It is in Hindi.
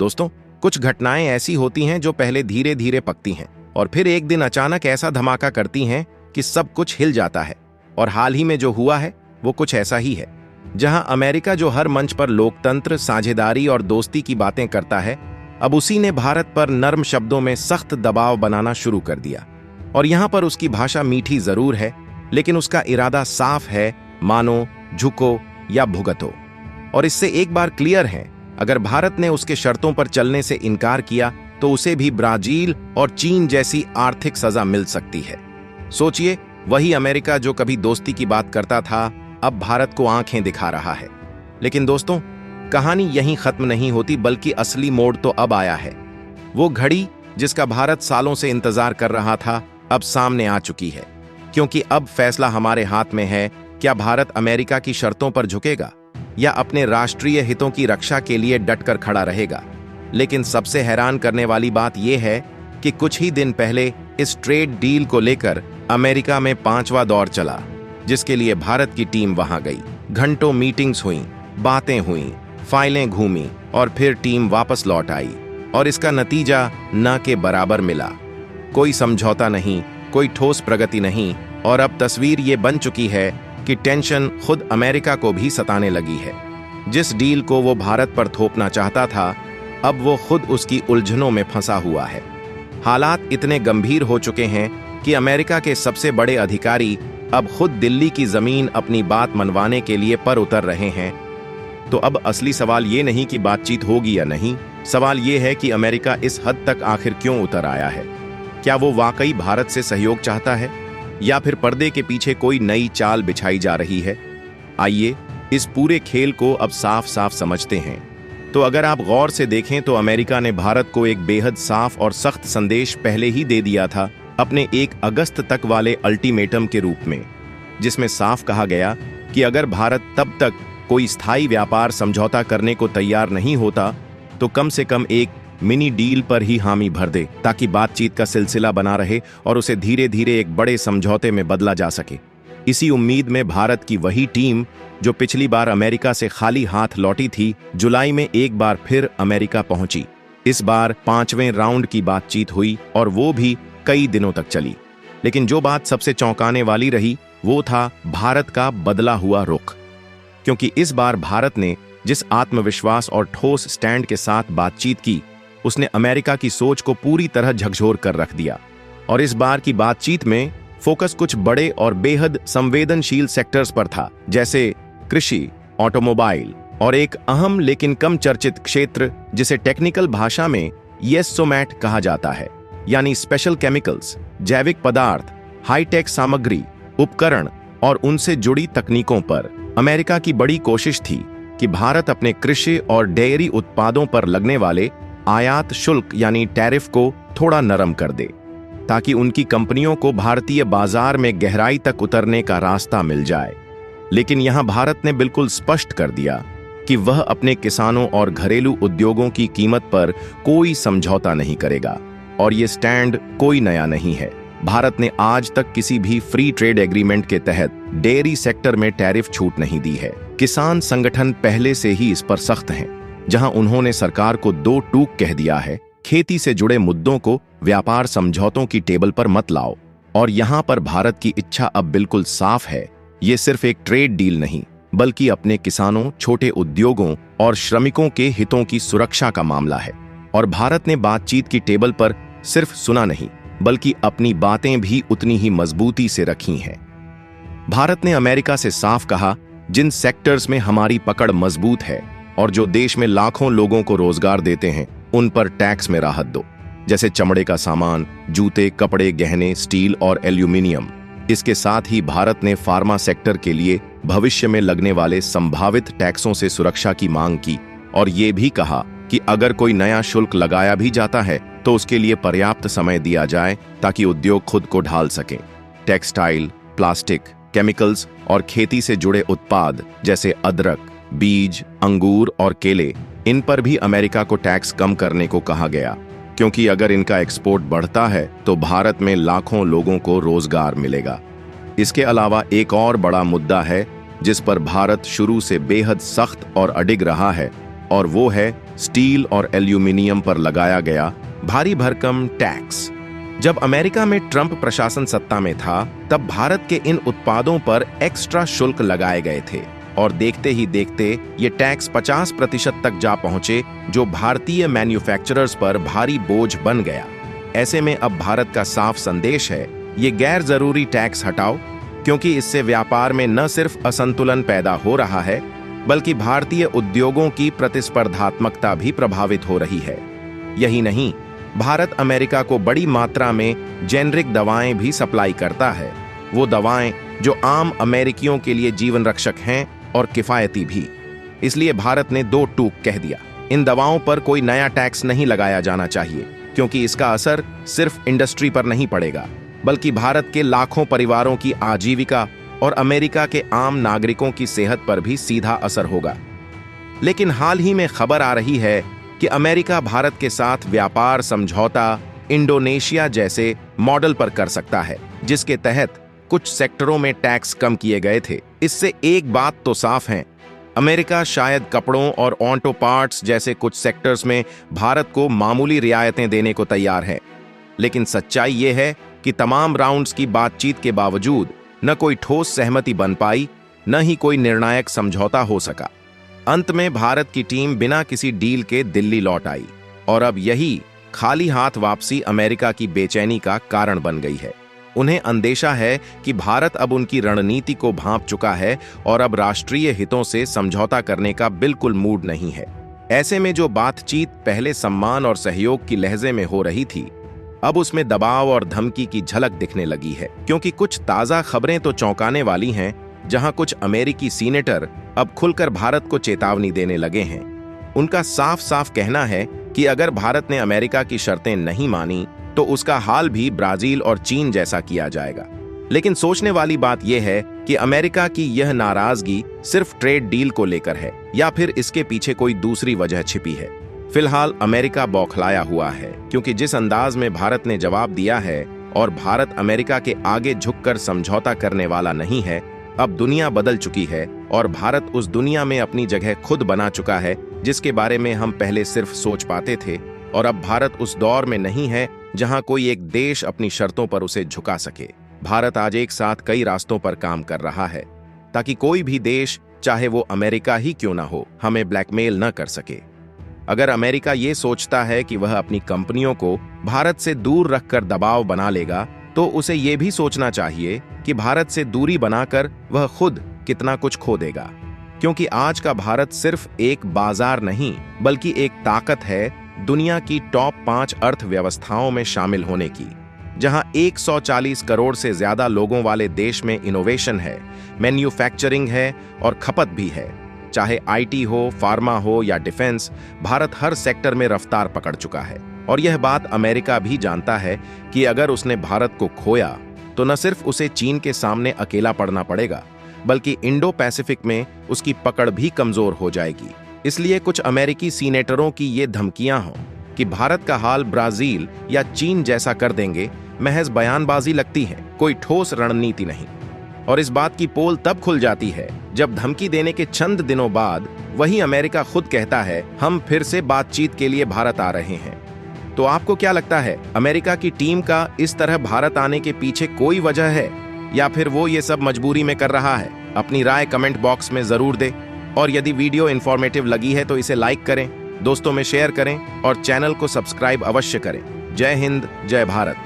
दोस्तों, कुछ घटनाएं ऐसी होती हैं जो पहले धीरे धीरे पकती हैं और फिर एक दिन अचानक ऐसा धमाका करती हैं कि सब कुछ हिल जाता है। और हाल ही में जो हुआ है वो कुछ ऐसा ही है, जहां अमेरिका जो हर मंच पर लोकतंत्र, साझेदारी और दोस्ती की बातें करता है, अब उसी ने भारत पर नर्म शब्दों में सख्त दबाव बनाना शुरू कर दिया। और यहां पर उसकी भाषा मीठी जरूर है, लेकिन उसका इरादा साफ है, मानो, झुको या भुगतो। और इससे एक बार क्लियर है, अगर भारत ने उसके शर्तों पर चलने से इनकार किया तो उसे भी ब्राजील और चीन जैसी आर्थिक सजा मिल सकती है। सोचिए, वही अमेरिका जो कभी दोस्ती की बात करता था, अब भारत को आंखें दिखा रहा है। लेकिन दोस्तों, कहानी यहीं खत्म नहीं होती, बल्कि असली मोड़ तो अब आया है। वो घड़ी जिसका भारत सालों से इंतजार कर रहा था, अब सामने आ चुकी है। क्योंकि अब फैसला हमारे हाथ में है, क्या भारत अमेरिका की शर्तों पर झुकेगा या अपने राष्ट्रीय हितों की रक्षा के लिए डटकर खड़ा रहेगा। लेकिन सबसे हैरान करने वाली बात यह है कि कुछ ही दिन पहले इस ट्रेड डील को लेकर अमेरिका में 5वां दौर चला, जिसके लिए भारत की टीम वहां गई। घंटों मीटिंग्स हुई, बातें हुई, फाइलें घूमी और फिर टीम वापस लौट आई। और इसका नतीजा न के बराबर मिला। कोई समझौता नहीं, कोई ठोस प्रगति नहीं। और अब तस्वीर ये बन चुकी है कि टेंशन खुद अमेरिका को भी सताने लगी है। जिस डील को वो भारत पर थोपना चाहता था, अब वो खुद उसकी उलझनों में फंसा हुआ है। हालात इतने गंभीर हो चुके हैं कि अमेरिका के सबसे बड़े अधिकारी अब खुद दिल्ली की जमीन अपनी बात मनवाने के लिए पर उतर रहे हैं। तो अब असली सवाल ये नहीं कि बातचीत होगी या नहीं, सवाल ये है कि अमेरिका इस हद तक आखिर क्यों उतर आया है। क्या वो वाकई भारत से सहयोग चाहता है या फिर पर्दे के पीछे कोई नई चाल बिछाई जा रही है? आइए इस पूरे खेल को अब साफ साफ समझते हैं। तो अगर आप गौर से देखें तो अमेरिका ने भारत को एक बेहद साफ और सख्त संदेश पहले ही दे दिया था, अपने 1 अगस्त तक वाले अल्टीमेटम के रूप में, जिसमें साफ कहा गया कि अगर भारत तब तक कोई स्थायी व्यापार समझौता करने को तैयार नहीं होता तो कम से कम एक मिनी डील पर ही हामी भर दे, ताकि बातचीत का सिलसिला बना रहे और उसे धीरे धीरे एक बड़े समझौते में बदला जा सके। इसी उम्मीद में भारत की वही टीम जो पिछली बार अमेरिका से खाली हाथ लौटी थी, जुलाई में एक बार फिर अमेरिका पहुंची। इस बार 5वें राउंड की बातचीत हुई और वो भी कई दिनों तक चली। लेकिन जो बात सबसे चौंकाने वाली रही वो था भारत का बदला हुआ रुख। क्योंकि इस बार भारत ने जिस आत्मविश्वास और ठोस स्टैंड के साथ बातचीत की, उसने अमेरिका की सोच को पूरी तरह झकझोर कर रख दिया। और इस बार की बातचीत में फोकस कुछ बड़े और बेहद संवेदनशील सेक्टर्स पर था, जैसे कृषि, ऑटोमोबाइल और एक अहम लेकिन कम चर्चित क्षेत्र जिसे टेक्निकल भाषा में येसोमैट कहा जाता है, यानी स्पेशल केमिकल्स, जैविक पदार्थ, हाईटेक सामग्री, उपकरण और उनसे जुड़ी तकनीकों पर। अमेरिका की बड़ी कोशिश थी कि भारत अपने कृषि और डेयरी उत्पादों पर लगने वाले आयात शुल्क यानी टैरिफ को थोड़ा नरम कर दे, ताकि उनकी कंपनियों को भारतीय बाजार में गहराई तक उतरने का रास्ता मिल जाए। लेकिन यहां भारत ने बिल्कुल स्पष्ट कर दिया कि वह अपने किसानों और घरेलू उद्योगों की कीमत पर कोई समझौता नहीं करेगा। और ये स्टैंड कोई नया नहीं है। भारत ने आज तक किसी भी फ्री ट्रेड एग्रीमेंट के तहत डेयरी सेक्टर में टैरिफ छूट नहीं दी है। किसान संगठन पहले से ही इस पर सख्त हैं, जहां उन्होंने सरकार को 2 टूक कह दिया है, खेती से जुड़े मुद्दों को व्यापार समझौतों की टेबल पर मत लाओ। और यहां पर भारत की इच्छा अब बिल्कुल साफ है, ये सिर्फ एक ट्रेड डील नहीं, बल्कि अपने किसानों, छोटे उद्योगों और श्रमिकों के हितों की सुरक्षा का मामला है। और भारत ने बातचीत की टेबल पर सिर्फ सुना नहीं, बल्कि अपनी बातें भी उतनी ही मजबूती से रखी हैं। भारत ने अमेरिका से साफ कहा, जिन सेक्टर्स में हमारी पकड़ मजबूत है और जो देश में लाखों लोगों को रोजगार देते हैं, उन पर टैक्स में राहत दो, जैसे चमड़े का सामान, जूते, कपड़े, गहने, स्टील और एल्यूमिनियम। इसके साथ ही भारत ने फार्मा सेक्टर के लिए भविष्य में लगने वाले संभावित टैक्सों से सुरक्षा की मांग की और ये भी कहा कि अगर कोई नया शुल्क लगाया भी जाता है तो उसके लिए पर्याप्त समय दिया जाए ताकि उद्योग खुद को ढाल सकें। टेक्सटाइल, प्लास्टिक, केमिकल्स और खेती से जुड़े उत्पाद जैसे अदरक, बीज, अंगूर और केले, इन पर भी अमेरिका को टैक्स कम करने को कहा गया, क्योंकि अगर इनका एक्सपोर्ट बढ़ता है तो भारत में लाखों लोगों को रोजगार मिलेगा। इसके अलावा एक और बड़ा मुद्दा है जिस पर भारत शुरू से बेहद सख्त और अडिग रहा है, और वो है स्टील और एल्यूमिनियम पर लगाया गया भारी भरकम टैक्स। जब अमेरिका में ट्रंप प्रशासन सत्ता में था, तब भारत के इन उत्पादों पर एक्स्ट्रा शुल्क लगाए गए थे और देखते ही देखते ये टैक्स 50% तक जा पहुंचे, जो भारतीय मैन्युफैक्चरर्स पर भारी बोझ बन गया। ऐसे में अब भारत का साफ संदेश है, ये गैर जरूरी टैक्स हटाओ, क्योंकि इससे व्यापार में न सिर्फ असंतुलन पैदा हो रहा है, बल्कि भारतीय उद्योगों की प्रतिस्पर्धात्मकता भी प्रभावित हो रही है। यही नहीं, भारत अमेरिका को बड़ी मात्रा में जेनरिक दवाएं भी सप्लाई करता है, वो दवाएं जो आम अमेरिकियों के लिए जीवन रक्षक हैं और किफायती भी। इसलिए भारत ने दो टूक कह दिया, इन दवाओं पर कोई नया टैक्स नहीं लगाया जाना चाहिए, क्योंकि इसका असर सिर्फ इंडस्ट्री पर नहीं पड़ेगा, बल्कि भारत के लाखों परिवारों की आजीविका और अमेरिका के आम नागरिकों की सेहत पर भी सीधा असर होगा। लेकिन हाल ही में खबर आ रही है कि अमेरिका भारत के साथ व्यापार समझौता इंडोनेशिया जैसे मॉडल पर कर सकता है, जिसके तहत कुछ सेक्टरों में टैक्स कम किए गए थे। इससे एक बात तो साफ है, अमेरिका शायद कपड़ों और ऑटो पार्ट्स जैसे कुछ सेक्टर्स में भारत को मामूली रियायतें देने को तैयार है। लेकिन सच्चाई ये है कि तमाम राउंड्स की बातचीत के बावजूद न कोई ठोस सहमति बन पाई, न ही कोई निर्णायक समझौता हो सका। अंत में भारत की टीम बिना किसी डील के दिल्ली लौट आई और अब यही खाली हाथ वापसी अमेरिका की बेचैनी का कारण बन गई है। उन्हें अंदेशा है कि भारत अब उनकी रणनीति को भांप चुका है और अब राष्ट्रीय हितों से समझौता करने का बिल्कुल मूड नहीं है। ऐसे में जो बातचीत पहले सम्मान और सहयोग की लहजे में हो रही थी, अब उसमें दबाव और धमकी की झलक दिखने लगी है, क्योंकि कुछ ताजा खबरें तो चौंकाने वाली हैं, जहां कुछ अमेरिकी सीनेटर अब खुलकर भारत को चेतावनी देने लगे हैं। उनका साफ साफ कहना है कि अगर भारत ने अमेरिका की शर्तें नहीं मानी तो उसका हाल भी ब्राजील और चीन जैसा किया जाएगा। लेकिन सोचने वाली बात यह है कि अमेरिका की यह नाराजगी सिर्फ ट्रेड डील को लेकर है या फिर इसके पीछे कोई दूसरी वजह छिपी है। फिलहाल अमेरिका बौखलाया हुआ है, क्योंकि जिस अंदाज में भारत ने जवाब दिया है और भारत अमेरिका के आगे झुककर समझौता करने वाला नहीं है। अब दुनिया बदल चुकी है और भारत उस दुनिया में अपनी जगह खुद बना चुका है, जिसके बारे में हम पहले सिर्फ सोच पाते थे। और अब भारत उस दौर में नहीं है जहां कोई एक देश अपनी शर्तों पर उसे झुका सके। भारत आज एक साथ कई रास्तों पर काम कर रहा है, ताकि कोई भी देश, चाहे वो अमेरिका ही क्यों ना हो, हमें ब्लैकमेल न कर सके। अगर अमेरिका ये सोचता है कि वह अपनी कंपनियों को भारत से दूर रखकर दबाव बना लेगा, तो उसे ये भी सोचना चाहिए कि भारत से दूरी बनाकर वह खुद कितना कुछ खो देगा। क्योंकि आज का भारत सिर्फ एक बाजार नहीं, बल्कि एक ताकत है दुनिया की टॉप 5 अर्थव्यवस्थाओं में शामिल होने की, जहां 140 करोड़ से ज्यादा लोगों वाले देश में इनोवेशन है, मैन्युफैक्चरिंग है और खपत भी है। चाहे आईटी हो, फार्मा हो या डिफेंस, भारत हर सेक्टर में रफ्तार पकड़ चुका है। और यह बात अमेरिका भी जानता है कि अगर उसने भारत को खोया तो न सिर्फ उसे चीन के सामने अकेला पड़ना पड़ेगा, बल्कि इंडो पैसिफिक में उसकी पकड़ भी कमजोर हो जाएगी। इसलिए कुछ अमेरिकी सीनेटरों की ये धमकियां हों कि भारत का हाल ब्राजील या चीन जैसा कर देंगे, महज बयानबाजी लगती है, कोई ठोस रणनीति नहीं। और इस बात की पोल तब खुल जाती है जब धमकी देने के चंद दिनों बाद वही अमेरिका खुद कहता है, हम फिर से बातचीत के लिए भारत आ रहे हैं। तो आपको क्या लगता है, अमेरिका की टीम का इस तरह भारत आने के पीछे कोई वजह है या फिर वो ये सब मजबूरी में कर रहा है? अपनी राय कमेंट बॉक्स में जरूर दें। और यदि वीडियो इन्फॉर्मेटिव लगी है तो इसे लाइक करें, दोस्तों में शेयर करें और चैनल को सब्सक्राइब अवश्य करें। जय हिंद, जय भारत।